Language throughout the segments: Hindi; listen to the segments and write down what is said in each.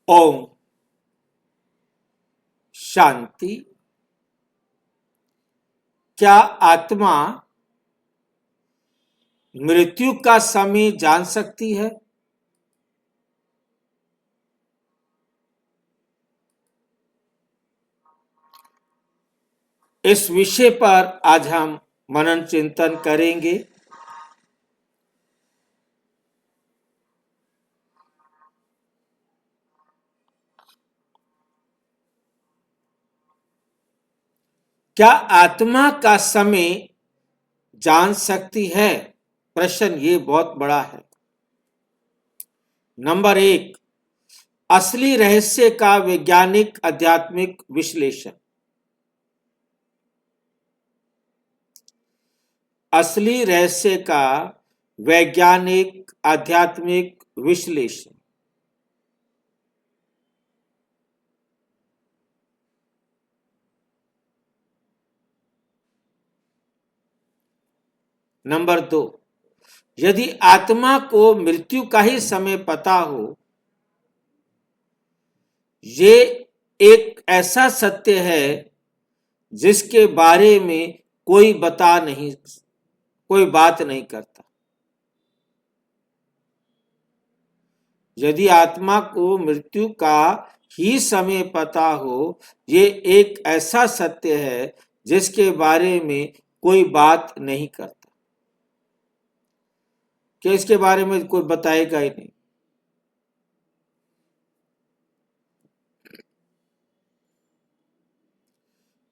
ओम शांति। क्या आत्मा मृत्यु का समय जान सकती है? इस विषय पर आज हम मनन चिंतन करेंगे। क्या आत्मा का समय जान सकती है? प्रश्न ये बहुत बड़ा है। नंबर 1, असली रहस्य का वैज्ञानिक आध्यात्मिक विश्लेषण। असली रहस्य का वैज्ञानिक आध्यात्मिक विश्लेषण। नंबर 2, यदि आत्मा को मृत्यु का ही समय पता हो, ये एक ऐसा सत्य है जिसके बारे में कोई बात नहीं करता। यदि आत्मा को मृत्यु का ही समय पता हो, ये एक ऐसा सत्य है जिसके बारे में कोई बात नहीं करता, कि इसके बारे में कोई बताएगा ही नहीं।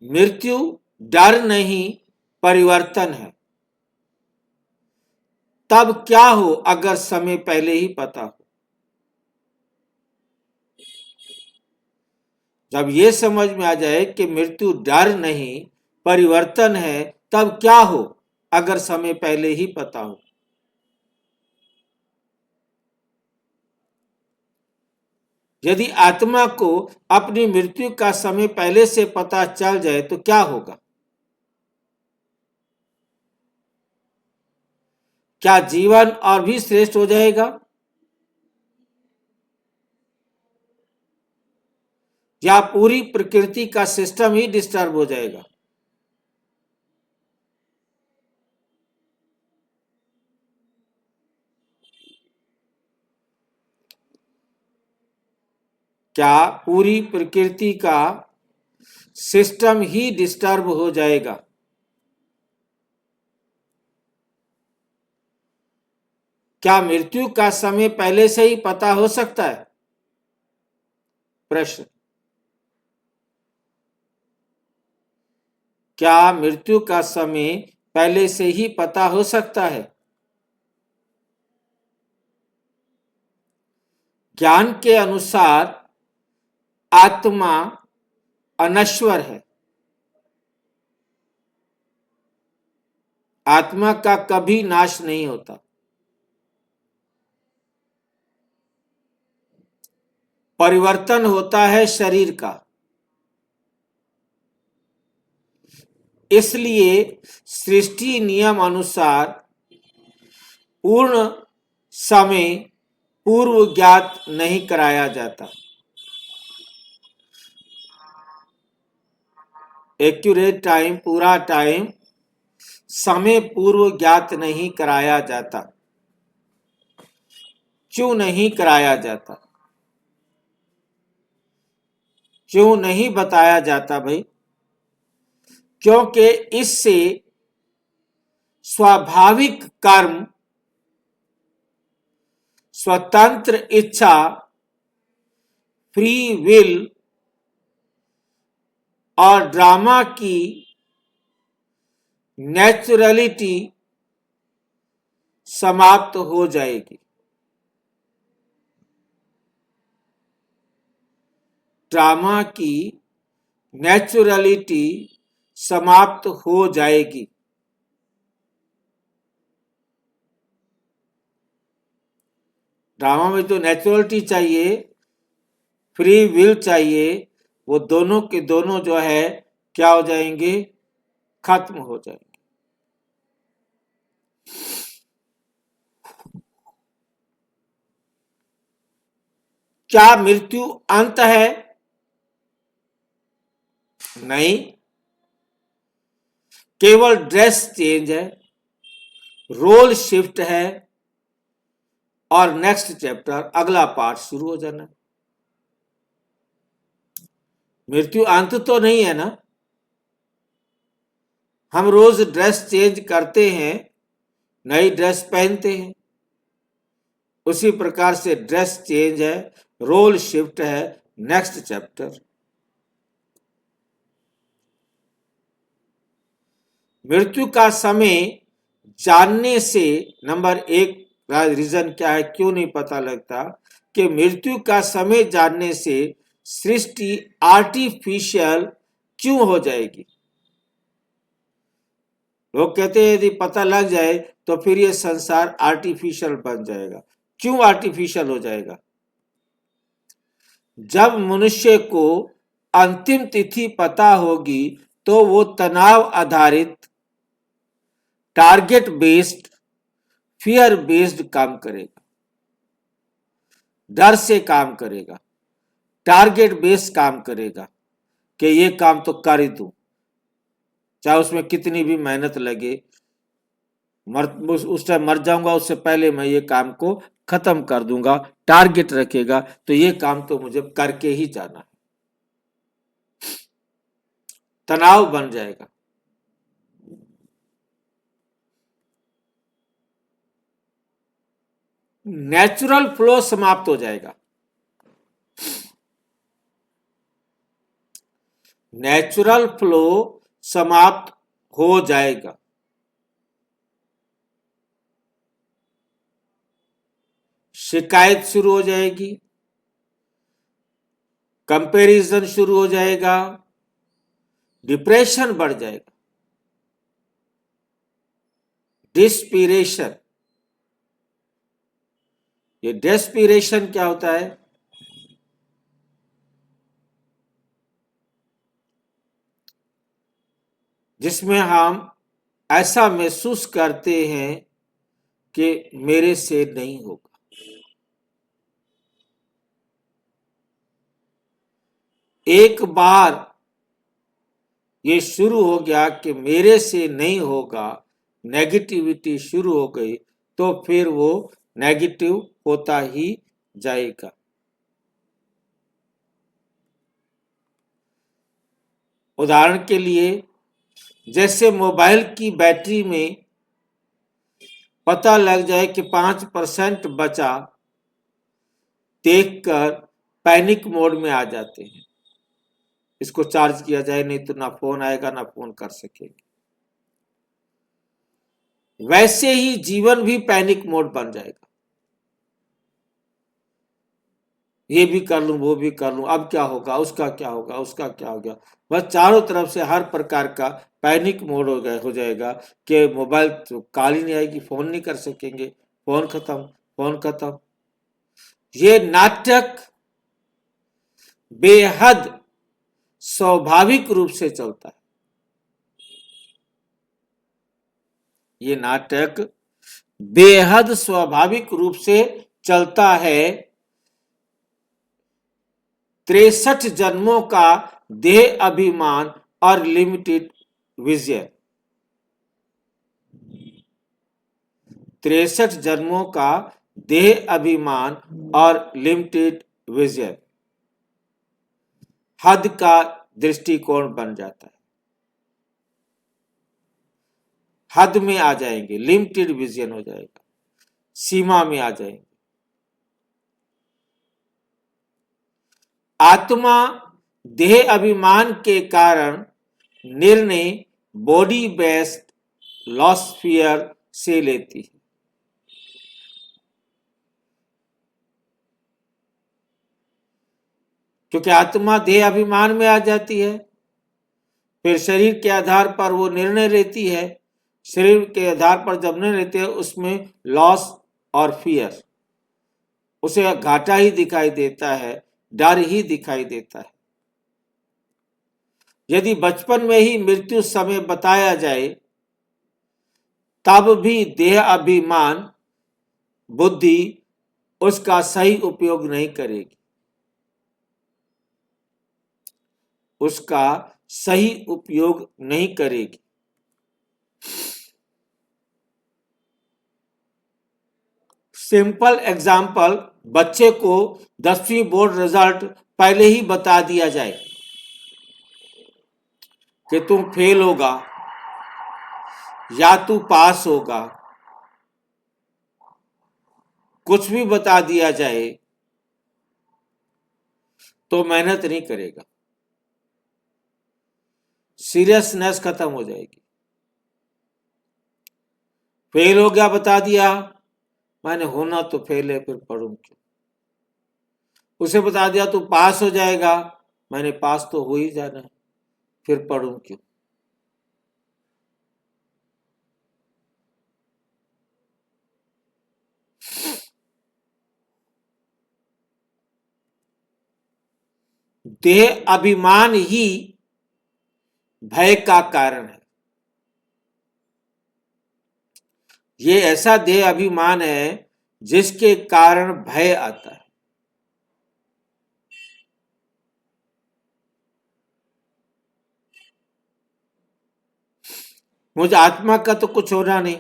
मृत्यु डर नहीं, परिवर्तन है। तब क्या हो अगर समय पहले ही पता हो? जब ये समझ में आ जाए कि मृत्यु डर नहीं, परिवर्तन है, तब क्या हो अगर समय पहले ही पता हो? यदि आत्मा को अपनी मृत्यु का समय पहले से पता चल जाए तो क्या होगा? क्या जीवन और भी श्रेष्ठ हो जाएगा, या पूरी प्रकृति का सिस्टम ही डिस्टर्ब हो जाएगा? क्या पूरी प्रकृति का सिस्टम ही डिस्टर्ब हो जाएगा? क्या मृत्यु का समय पहले से ही पता हो सकता है? प्रश्न, क्या मृत्यु का समय पहले से ही पता हो सकता है? ज्ञान के अनुसार आत्मा अनश्वर है। आत्मा का कभी नाश नहीं होता। परिवर्तन होता है शरीर का। इसलिए सृष्टि नियम अनुसार पूर्ण समय पूर्व ज्ञात नहीं कराया जाता। एक्यूरेट टाइम, पूरा टाइम, समय पूर्व ज्ञात नहीं कराया जाता। क्यों नहीं कराया जाता? क्यों नहीं बताया जाता भाई? क्योंकि इससे स्वाभाविक कर्म, स्वतंत्र इच्छा, फ्री विल और ड्रामा की नेचुरलिटी समाप्त हो जाएगी। ड्रामा की नेचुरलिटी समाप्त हो जाएगी। ड्रामा में तो नेचुरलिटी चाहिए, फ्री विल चाहिए, वो दोनों के दोनों जो है क्या हो जाएंगे? खत्म हो जाएंगे। क्या मृत्यु अंत है? नहीं, केवल ड्रेस चेंज है, रोल शिफ्ट है और नेक्स्ट चैप्टर अगला पार्ट शुरू हो जाना। मृत्यु अंत तो नहीं है ना। हम रोज ड्रेस चेंज करते हैं, नई ड्रेस पहनते हैं, उसी प्रकार से ड्रेस चेंज है, रोल शिफ्ट है, नेक्स्ट चैप्टर। मृत्यु का समय जानने से नंबर एक रीजन क्या है, क्यों नहीं पता लगता कि मृत्यु का समय जानने से सृष्टि आर्टिफिशियल क्यों हो जाएगी। लोग कहते हैं यदि पता लग जाए तो फिर ये संसार आर्टिफिशियल बन जाएगा। क्यों आर्टिफिशियल हो जाएगा? जब मनुष्य को अंतिम तिथि पता होगी तो वो तनाव आधारित, टारगेट बेस्ड, फियर बेस्ड काम करेगा, डर से काम करेगा, टारगेट बेस्ड काम करेगा कि ये काम तो कर ही दूं, चाहे उसमें कितनी भी मेहनत लगे, उस टाइम मर जाऊंगा उससे पहले मैं ये काम को खत्म कर दूंगा। टारगेट रखेगा तो ये काम तो मुझे करके ही जाना है। तनाव बन जाएगा। नेचुरल फ्लो समाप्त हो जाएगा। नेचुरल फ्लो समाप्त हो जाएगा। शिकायत शुरू हो जाएगी, कंपैरिजन शुरू हो जाएगा, डिप्रेशन बढ़ जाएगा, डिस्पिरेशन। ये डेस्पिरेशन क्या होता है? जिसमें हम ऐसा महसूस करते हैं कि मेरे से नहीं होगा। एक बार ये शुरू हो गया कि मेरे से नहीं होगा, नेगेटिविटी शुरू हो गई, तो फिर वो नेगेटिव होता ही जाएगा। उदाहरण के लिए, जैसे मोबाइल की बैटरी में पता लग जाए कि 5% बचा, देखकर पैनिक मोड में आ जाते हैं, इसको चार्ज किया जाए नहीं तो ना फोन आएगा ना फोन कर सकेंगे। वैसे ही जीवन भी पैनिक मोड बन जाएगा। ये भी कर लूं, वो भी कर लूं, अब क्या होगा, उसका क्या होगा, उसका क्या होगा। बस चारों तरफ से हर प्रकार का पैनिक मोड हो जाएगा कि मोबाइल तो कॉल ही नहीं आएगी, फोन नहीं कर सकेंगे, फोन खत्म, फोन खत्म। ये नाटक बेहद स्वाभाविक रूप से चलता है। ये नाटक बेहद स्वाभाविक रूप से चलता है। 63 जन्मों का देह अभिमान और लिमिटेड विजन। 63 जन्मों का देह अभिमान और लिमिटेड विजन हद का दृष्टिकोण बन जाता है। हद में आ जाएंगे, लिमिटेड विजन हो जाएगा, सीमा में आ जाएंगे। आत्मा देह अभिमान के कारण निर्णय बॉडी बेस्ड लॉस फियर से लेती है। क्योंकि आत्मा देह अभिमान में आ जाती है, फिर शरीर के आधार पर वो निर्णय लेती है। शरीर के आधार पर जब निर्णय लेते हैं उसमें लॉस और फियर, उसे घाटा ही दिखाई देता है, डर ही दिखाई देता है। यदि बचपन में ही मृत्यु समय बताया जाए तब भी देह अभिमान बुद्धि उसका सही उपयोग नहीं करेगी। उसका सही उपयोग नहीं करेगी। सिंपल एग्जाम्पल, बच्चे को 10वीं बोर्ड रिजल्ट पहले ही बता दिया जाए कि तुम फेल होगा या तू पास होगा, कुछ भी बता दिया जाए तो मेहनत नहीं करेगा, सीरियसनेस खत्म हो जाएगी। फेल हो गया बता दिया, मैंने होना तो फेल है, फिर पढ़ूं क्यों। उसे बता दिया तू पास हो जाएगा, मैंने पास तो हो ही जाना है, फिर पढ़ूं क्यों। देह अभिमान ही भय का कारण है। ये ऐसा देह अभिमान है जिसके कारण भय आता है। मुझ आत्मा का तो कुछ होना नहीं,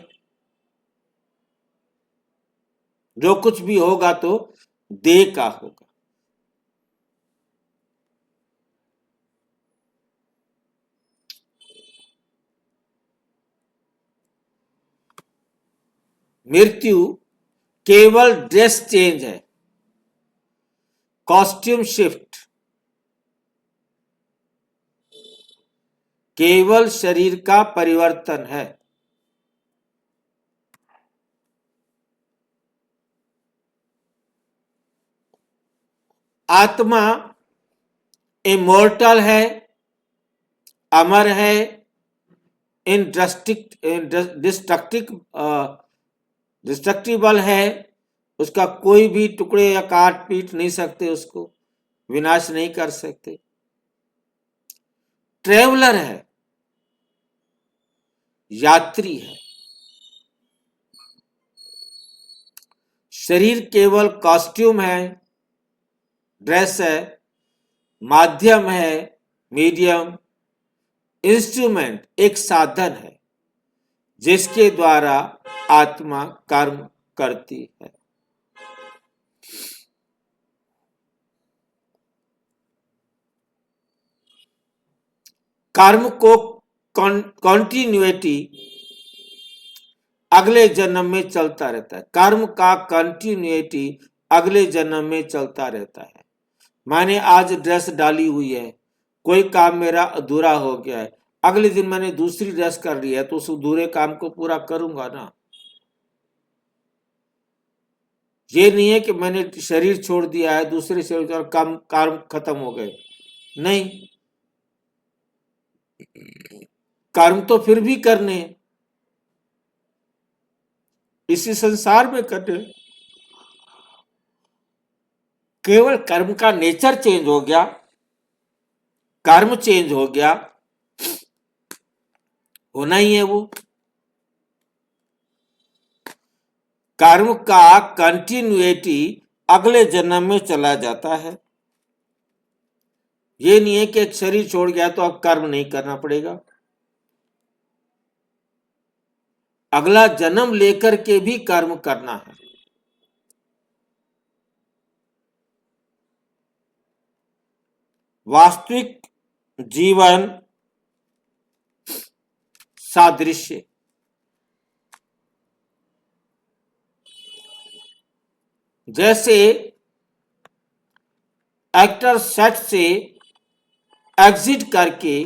जो कुछ भी होगा तो देह का होगा। मृत्यु केवल ड्रेस चेंज है, कॉस्ट्यूम शिफ्ट, केवल शरीर का परिवर्तन है। आत्मा इमोर्टल है, अमर है, डिस्ट्रक्टिबल है, उसका कोई भी टुकड़े या काट पीट नहीं सकते, उसको विनाश नहीं कर सकते। ट्रेवलर है, यात्री है। शरीर केवल कॉस्ट्यूम है, ड्रेस है, माध्यम है, मीडियम, इंस्ट्रूमेंट, एक साधन है जिसके द्वारा आत्मा कर्म करती है। कर्म को कॉन्टिन्यूटी अगले जन्म में चलता रहता है। कर्म का कंटिन्यूटी अगले जन्म में चलता रहता है। मैंने आज ड्रेस डाली हुई है, कोई काम मेरा अधूरा हो गया है, अगले दिन मैंने दूसरी ड्रेस कर ली है, तो उस अधूरे काम को पूरा करूंगा ना। ये नहीं है कि मैंने शरीर छोड़ दिया है, दूसरे शरीर और काम कर्म खत्म हो गए, नहीं, कर्म तो फिर भी करने हैं, इसी संसार में करने। केवल कर्म का नेचर चेंज हो गया, कर्म चेंज हो गया, होना ही है वो। कर्म का कंटिन्यूटी अगले जन्म में चला जाता है। ये नहीं है कि एक शरीर छोड़ गया तो अब कर्म नहीं करना पड़ेगा, अगला जन्म लेकर के भी कर्म करना है। वास्तविक जीवन सादृश्य, जैसे एक्टर सेट से एग्जिट करके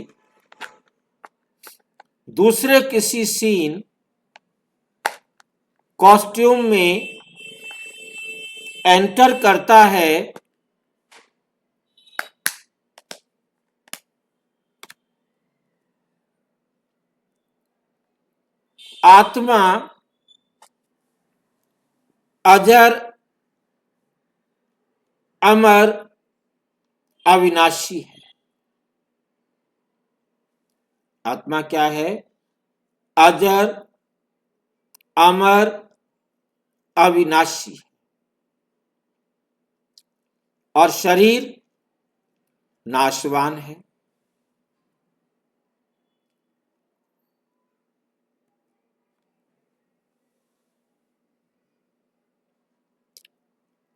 दूसरे किसी सीन कॉस्ट्यूम में एंटर करता है, आत्मा अजर, अमर, अविनाशी है। आत्मा क्या है? अजर, अमर, अविनाशी। और शरीर नाशवान है,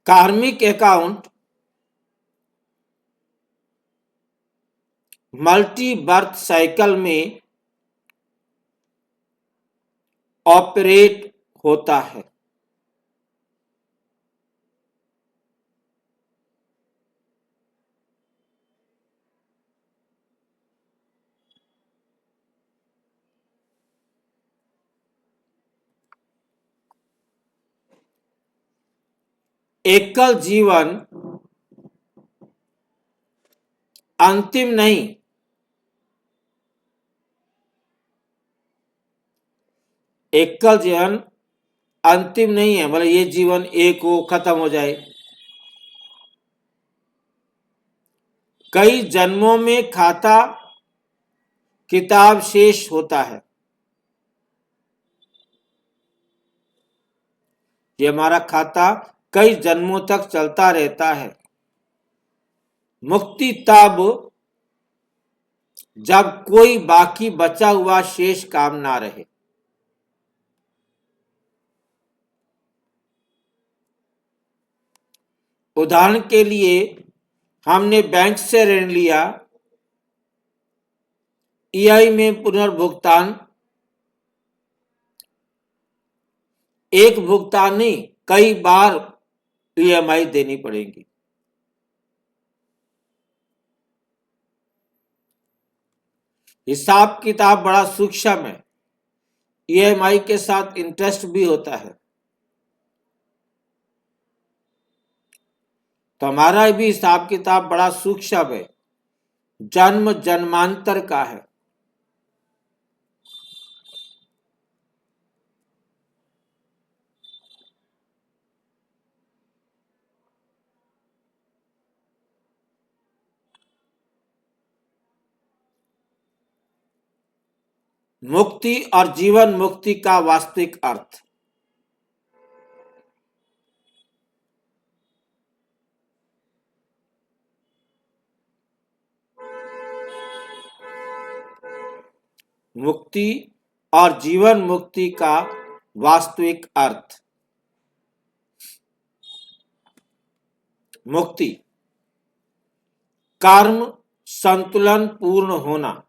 कार्मिक अकाउंट मल्टी बर्थ साइकिल में ऑपरेट होता है। एकल जीवन अंतिम नहीं, एकल जीवन अंतिम नहीं है, मतलब ये जीवन एक हो खत्म हो जाए। कई जन्मों में खाता किताब शेष होता है। ये हमारा खाता कई जन्मों तक चलता रहता है। मुक्ति तब जब कोई बाकी बचा हुआ शेष काम ना रहे। उदाहरण के लिए हमने बैंक से ऋण लिया, ईएमआई में पुनर्भुगतान, एक भुगतान नहीं कई बार ईएमआई देनी पड़ेगी। हिसाब किताब बड़ा सूक्ष्म है। ईएमआई के साथ इंटरेस्ट भी होता है। तो हमारा भी हिसाब किताब बड़ा सूक्ष्म है, जन्म जन्मांतर का है। मुक्ति और जीवन मुक्ति का वास्तविक अर्थ। मुक्ति और जीवन मुक्ति का वास्तविक अर्थ। मुक्ति कर्म संतुलन पूर्ण होना,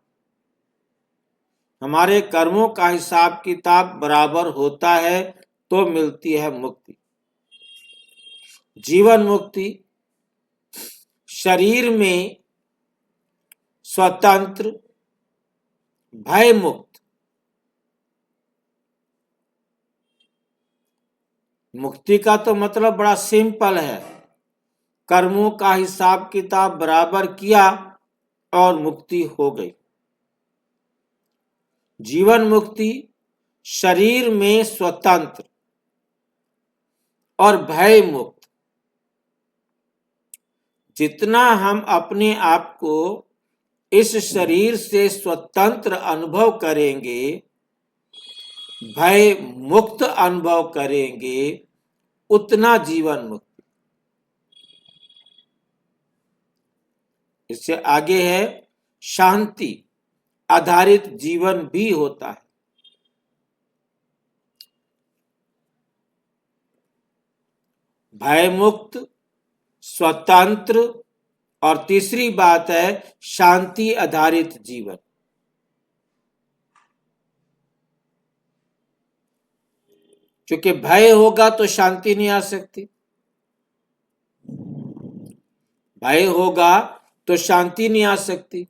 हमारे कर्मों का हिसाब किताब बराबर होता है तो मिलती है मुक्ति। जीवन मुक्ति शरीर में स्वतंत्र भय मुक्त। मुक्ति का तो मतलब बड़ा सिंपल है, कर्मों का हिसाब किताब बराबर किया और मुक्ति हो गई। जीवन मुक्ति शरीर में स्वतंत्र और भय मुक्त। जितना हम अपने आप को इस शरीर से स्वतंत्र अनुभव करेंगे, भय मुक्त अनुभव करेंगे, उतना जीवन मुक्ति। इससे आगे है शांति आधारित जीवन भी होता है। भय मुक्त, स्वतंत्र और तीसरी बात है शांति आधारित जीवन। क्योंकि भय होगा तो शांति नहीं आ सकती, भय होगा तो शांति नहीं आ सकती,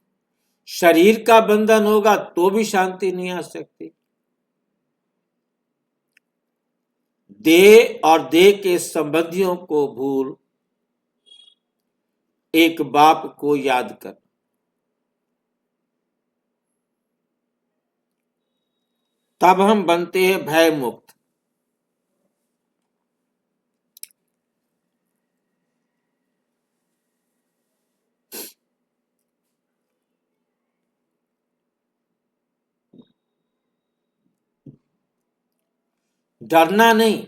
शरीर का बंधन होगा तो भी शांति नहीं आ सकती। देह और देह के संबंधियों को भूल एक बाप को याद कर, तब हम बनते हैं भय मुक्त। डरना नहीं,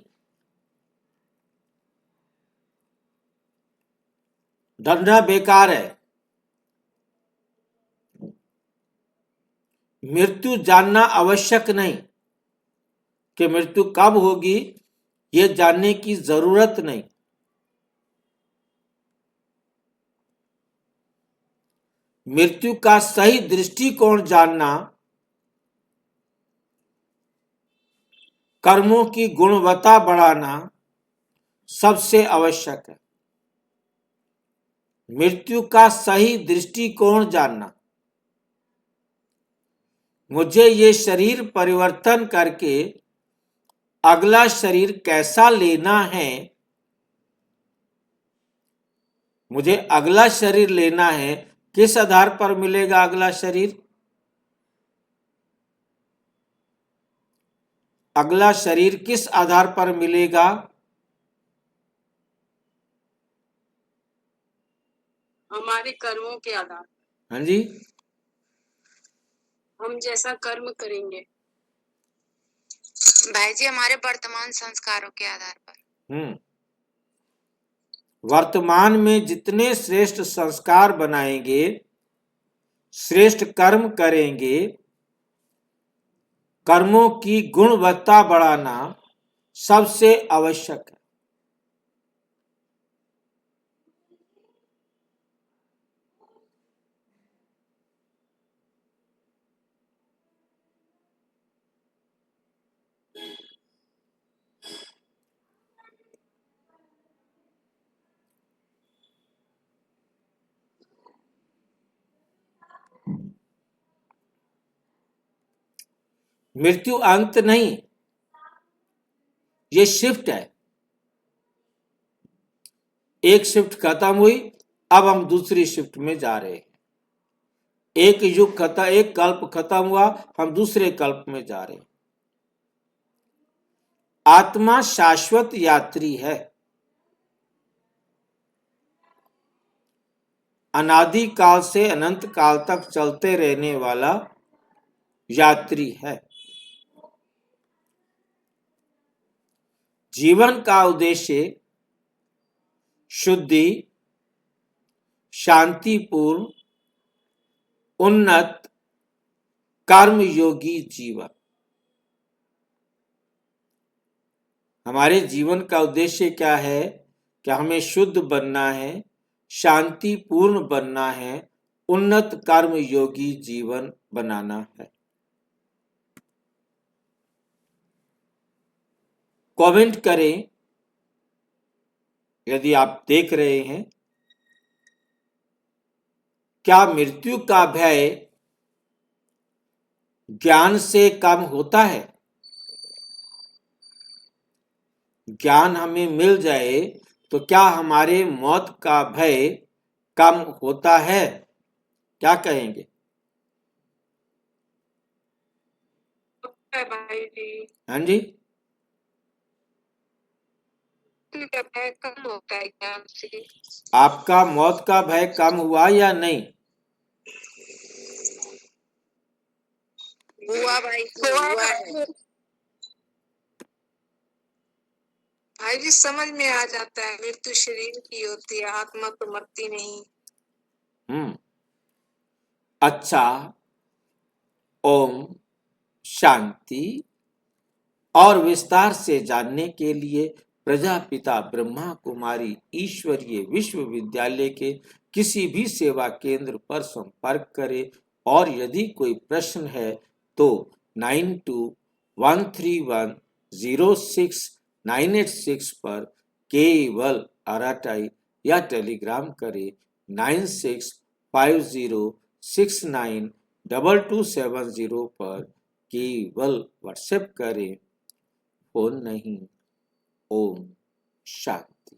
डरना बेकार है। मृत्यु जानना आवश्यक नहीं, कि मृत्यु कब होगी ये जानने की जरूरत नहीं। मृत्यु का सही दृष्टिकोण जानना कर्मों की गुणवत्ता बढ़ाना सबसे आवश्यक है। मृत्यु का सही दृष्टिकोण जानना, मुझे ये शरीर परिवर्तन करके अगला शरीर कैसा लेना है, मुझे अगला शरीर लेना है, किस आधार पर मिलेगा अगला शरीर? अगला शरीर किस आधार पर मिलेगा? हमारे कर्मों के आधार। हाँ जी, हम जैसा कर्म करेंगे। भाई जी, हमारे वर्तमान संस्कारों के आधार पर। वर्तमान में जितने श्रेष्ठ संस्कार बनाएंगे, श्रेष्ठ कर्म करेंगे, कर्मों की गुणवत्ता बढ़ाना सबसे आवश्यक है। मृत्यु अंत नहीं, ये शिफ्ट है। एक शिफ्ट खत्म हुई, अब हम दूसरी शिफ्ट में जा रहे हैं। एक युग खत्म, एक कल्प खत्म हुआ, हम दूसरे कल्प में जा रहे हैं। आत्मा शाश्वत यात्री है, अनादि काल से अनंत काल तक चलते रहने वाला यात्री है। जीवन का उद्देश्य शुद्धि, शांतिपूर्ण, उन्नत, कर्मयोगी जीवन। हमारे जीवन का उद्देश्य क्या है? कि हमें शुद्ध बनना है, शांतिपूर्ण बनना है, उन्नत कर्मयोगी जीवन बनाना है। कमेंट करें यदि आप देख रहे हैं। क्या मृत्यु का भय ज्ञान से कम होता है? ज्ञान हमें मिल जाए तो क्या हमारे मौत का भय कम होता है? क्या कहेंगे? भाई जी, हाँ जी, का भय कम होता है ज्ञान से। आपका मौत का भय कम हुआ या नहीं? हुआ भाई, हुआ है। भाई जी समझ में आ जाता है, मृत्यु शरीर की होती है, आत्मा तो मरती नहीं। अच्छा, ओम शांति। और विस्तार से जानने के लिए प्रजापिता ब्रह्मा कुमारी ईश्वरीय विश्वविद्यालय के किसी भी सेवा केंद्र पर संपर्क करें और यदि कोई प्रश्न है तो 9213106986 पर केवल आरटीआई या टेलीग्राम करें। 9650692270 पर केवल व्हाट्सएप करें, फोन नहीं। ओम शांति।